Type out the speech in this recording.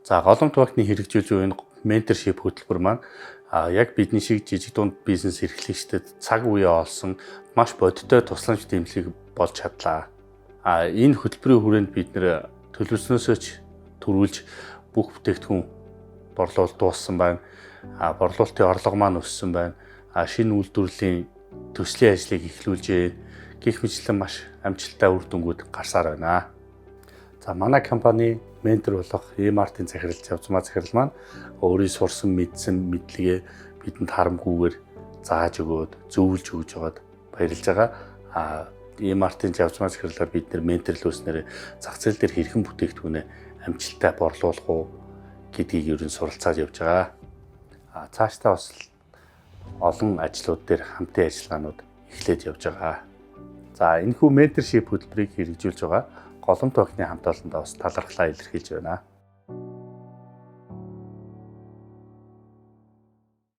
За голомт багтны хэрэгжүүлж буй энэ менторшип хөтөлбөр маань яг бидний шиг жижиг дунд бизнес эрхлэгчдэд цаг үе олсон маш бодиттой тусламж дэмжлэг болж чадлаа. Энэ хөтөлбөрийн хүрээнд бид нэр төлөвлөснөөсөө ч төрүүлж бүх бүтээгдэхүүн борлуулалт дууссан байна. Борлуулалтын орлого маань өссөн байна. Шинэ үйлдвэрлэлийн төслийн ажлыг эхлүүлжээ. Гэх мэтлэн маш амжилттай үр дүнгууд гарсаар байна. За манай компани ментор болох E-Mart-ын захирал Завзмаа захирал маань өөрийн сурсан мэдсэн мэдлэгээ бидэнд харамгүйгээр зааж өгөөд зөвлөж өгж байгаад баярлж байгаа. E-Mart-ын Завзмаа захирлаар бид нэр менторлуулснаар зах зээл дээр хэрхэн бүтээгдэхүүнээ амжилттай борлуулах уу гэдгийг ерөн суралцаад явж байгаа. Цаашдаа бас олон ажлууд дээр хамтын ажиллагаанууд эхлээд явж байгаа. За энэхүү менторшип хөтөлбөрийг хэрэгжүүлж байгаа голомт багтны хамт олондоо бас талархлаа илэрхийлж байна.